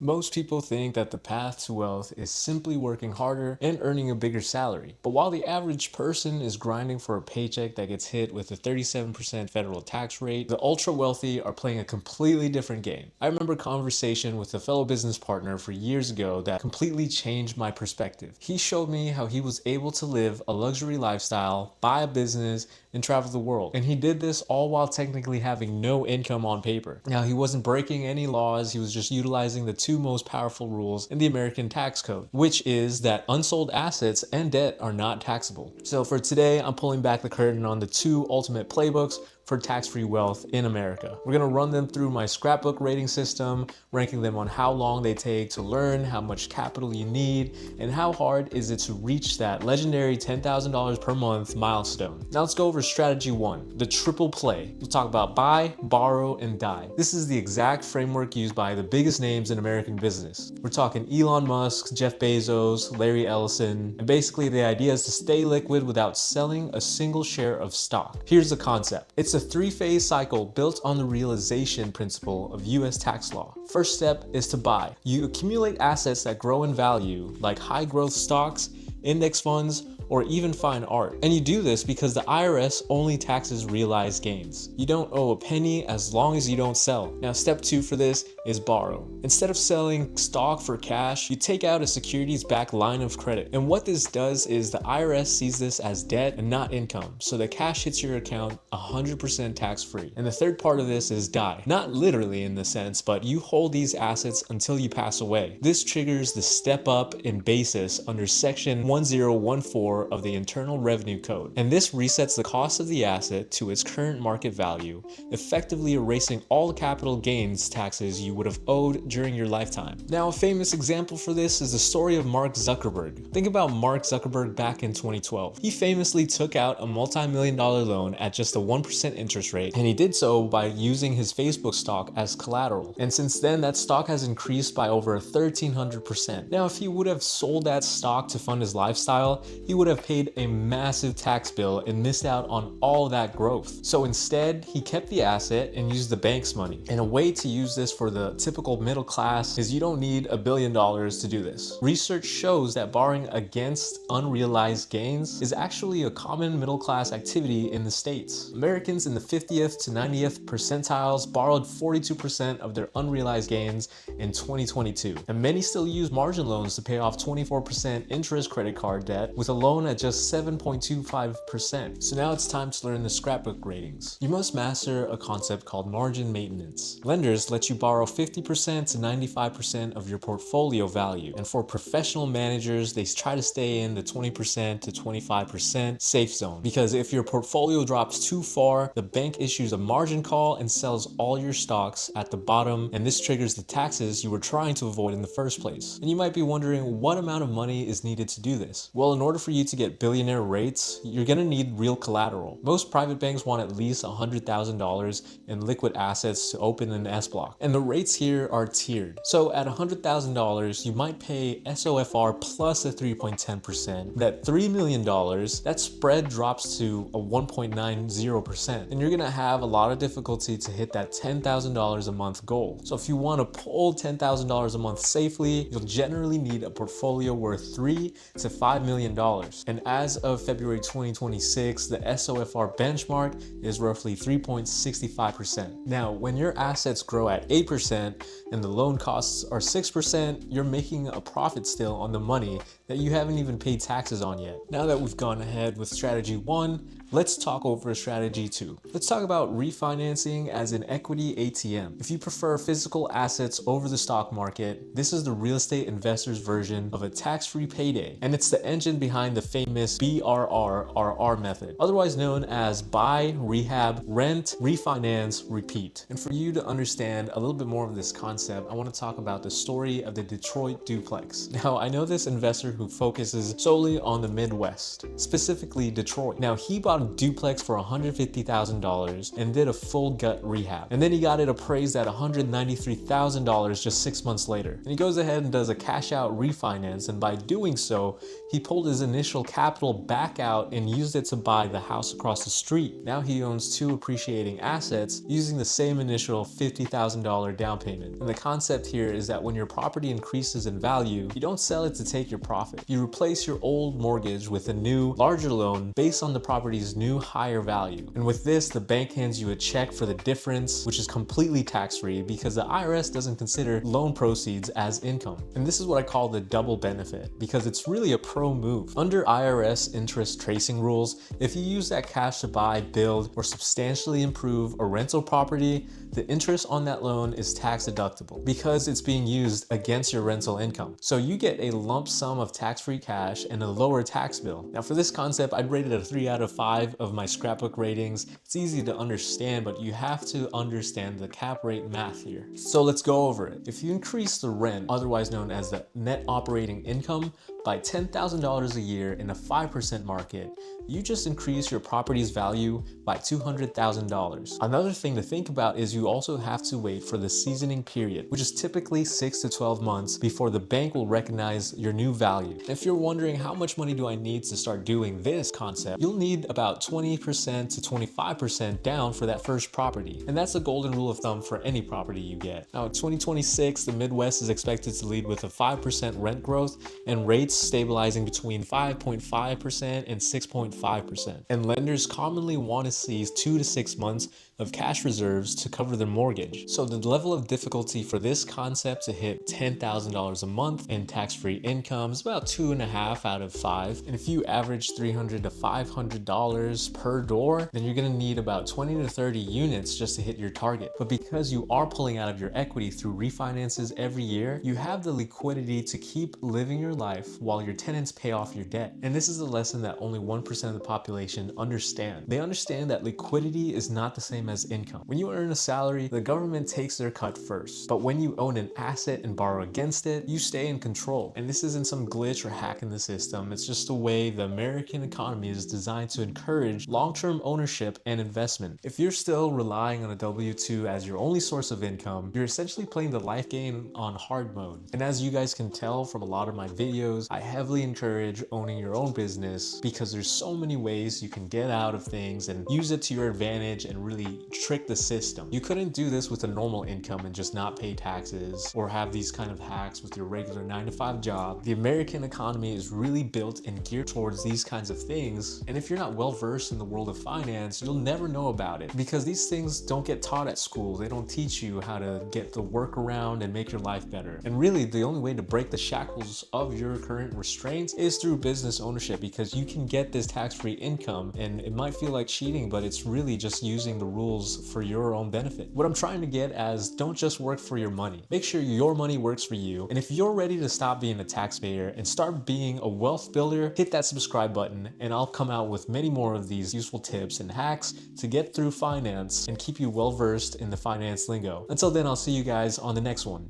Most people think that the path to wealth is simply working harder and earning a bigger salary. But while the average person is grinding for a paycheck that gets hit with a 37% federal tax rate, the ultra wealthy are playing a completely different game. I remember a conversation with a fellow business partner for years ago that completely changed my perspective. He showed me how he was able to live a luxury lifestyle, buy a business, and travel the world. And he did this all while technically having no income on paper. Now, he wasn't breaking any laws, he was just utilizing the two most powerful rules in the American tax code, which is that unsold assets and debt are not taxable. So for today, I'm pulling back the curtain on the two ultimate playbooks for tax-free wealth in America. We're gonna run them through my scrapbook rating system, ranking them on how long they take to learn, how much capital you need, and how hard is it to reach that legendary $10,000 per month milestone. Now let's go over strategy one, the triple play. We'll talk about buy, borrow, and die. This is the exact framework used by the biggest names in American business. We're talking Elon Musk, Jeff Bezos, Larry Ellison, and basically the idea is to stay liquid without selling a single share of stock. Here's the concept. It's a three-phase cycle built on the realization principle of US tax law. First step is to buy. You accumulate assets that grow in value, like high growth stocks, index funds, or even fine art. And you do this because the IRS only taxes realized gains. You don't owe a penny as long as you don't sell. Now, step two for this is borrow. Instead of selling stock for cash, you take out a securities-backed line of credit. And what this does is the IRS sees this as debt and not income. So the cash hits your account 100% tax-free. And the third part of this is die. Not literally in the sense, but you hold these assets until you pass away. This triggers the step up in basis under section 1014 of the Internal Revenue Code, and this resets the cost of the asset to its current market value, effectively erasing all the capital gains taxes you would have owed during your lifetime. Now, a famous example for this is the story of Mark Zuckerberg. Think about Mark Zuckerberg back in 2012. He famously took out a multi-million-dollar loan at just a 1% interest rate, and he did so by using his Facebook stock as collateral. And since then, that stock has increased by over 1,300%. Now, if he would have sold that stock to fund his lifestyle, he would have paid a massive tax bill and missed out on all that growth. So instead, he kept the asset and used the bank's money. And a way to use this for the typical middle class is you don't need $1 billion to do this. Research shows that borrowing against unrealized gains is actually a common middle class activity in the States. Americans in the 50th to 90th percentiles borrowed 42% of their unrealized gains in 2022. And many still use margin loans to pay off 24% interest credit card debt with a loan at just 7.25%. So now it's time to learn the scrapbook ratings. You must master a concept called margin maintenance. Lenders let you borrow 50% to 95% of your portfolio value. And for professional managers, they try to stay in the 20% to 25% safe zone. Because if your portfolio drops too far, the bank issues a margin call and sells all your stocks at the bottom, and this triggers the taxes you were trying to avoid in the first place. And you might be wondering what amount of money is needed to do this. Well, in order for you to get billionaire rates, you're gonna need real collateral. Most private banks want at least $100,000 in liquid assets to open an S block. And the rates here are tiered. So at $100,000, you might pay SOFR plus a 3.10%. At $3 million, that spread drops to a 1.90%. And you're gonna have a lot of difficulty to hit that $10,000 a month goal. So if you wanna pull $10,000 a month safely, you'll generally need a portfolio worth $3 to $5 million. And as of February 2026, the SOFR benchmark is roughly 3.65%. Now, when your assets grow at 8% and the loan costs are 6%, you're making a profit still on the money that you haven't even paid taxes on yet. Now that we've gone ahead with strategy one, let's talk over strategy two. Let's talk about refinancing as an equity ATM. If you prefer physical assets over the stock market, this is the real estate investor's version of a tax-free payday. And it's the engine behind the famous BRRRR method, otherwise known as buy, rehab, rent, refinance, repeat. And for you to understand a little bit more of this concept, I want to talk about the story of the Detroit duplex. Now, I know this investor who focuses solely on the Midwest, specifically Detroit. Now, he bought bought a duplex for $150,000 and did a full gut rehab. And then he got it appraised at $193,000 just 6 months later. And he goes ahead and does a cash out refinance, and by doing so, he pulled his initial capital back out and used it to buy the house across the street. Now he owns 2 appreciating assets using the same initial $50,000 down payment. And the concept here is that when your property increases in value, you don't sell it to take your profit. You replace your old mortgage with a new, larger loan based on the property's new higher value. And with this, the bank hands you a check for the difference, which is completely tax-free because the IRS doesn't consider loan proceeds as income. And this is what I call the double benefit, because it's really a pro move. Under IRS interest tracing rules, if you use that cash to buy, build, or substantially improve a rental property, the interest on that loan is tax deductible because it's being used against your rental income. So you get a lump sum of tax-free cash and a lower tax bill. Now for this concept, I'd rate it a 3 out of 5 of my scrapbook ratings. It's easy to understand, but you have to understand the cap rate math here. So let's go over it. If you increase the rent, otherwise known as the net operating income, by $10,000 a year in a 5% market, you just increase your property's value by $200,000. Another thing to think about is you also have to wait for the seasoning period, which is typically 6 to 12 months before the bank will recognize your new value. If you're wondering how much money do I need to start doing this concept, you'll need about 20% to 25% down for that first property. And that's a golden rule of thumb for any property you get. Now in 2026, the Midwest is expected to lead with a 5% rent growth and rates stabilizing between 5.5% and 6.5%. And lenders commonly want to see 2 to 6 months of cash reserves to cover their mortgage. So the level of difficulty for this concept to hit $10,000 a month in tax-free income is about 2.5 out of 5. And if you average $300 to $500 per door, then you're gonna need about 20 to 30 units just to hit your target. But because you are pulling out of your equity through refinances every year, you have the liquidity to keep living your life while your tenants pay off your debt. And this is a lesson that only 1% of the population understand. They understand that liquidity is not the same as income. When you earn a salary, the government takes their cut first. But when you own an asset and borrow against it, you stay in control. And this isn't some glitch or hack in the system. It's just the way the American economy is designed to encourage long-term ownership and investment. If you're still relying on a W-2 as your only source of income, you're essentially playing the life game on hard mode. And as you guys can tell from a lot of my videos, I heavily encourage owning your own business because there's so many ways you can get out of things and use it to your advantage and really trick the system. You couldn't do this with a normal income and just not pay taxes or have these kind of hacks with your regular 9-to-5 job. The American economy is really built and geared towards these kinds of things. And if you're not well versed in the world of finance, you'll never know about it because these things don't get taught at school. They don't teach you how to get the workaround and make your life better. And really the only way to break the shackles of your current restraints is through business ownership, because you can get this tax-free income and it might feel like cheating, but it's really just using the rules for your own benefit. What I'm trying to get as, don't just work for your money. Make sure your money works for you. And if you're ready to stop being a taxpayer and start being a wealth builder, hit that subscribe button and I'll come out with many more of these useful tips and hacks to get through finance and keep you well versed in the finance lingo. Until then, I'll see you guys on the next one.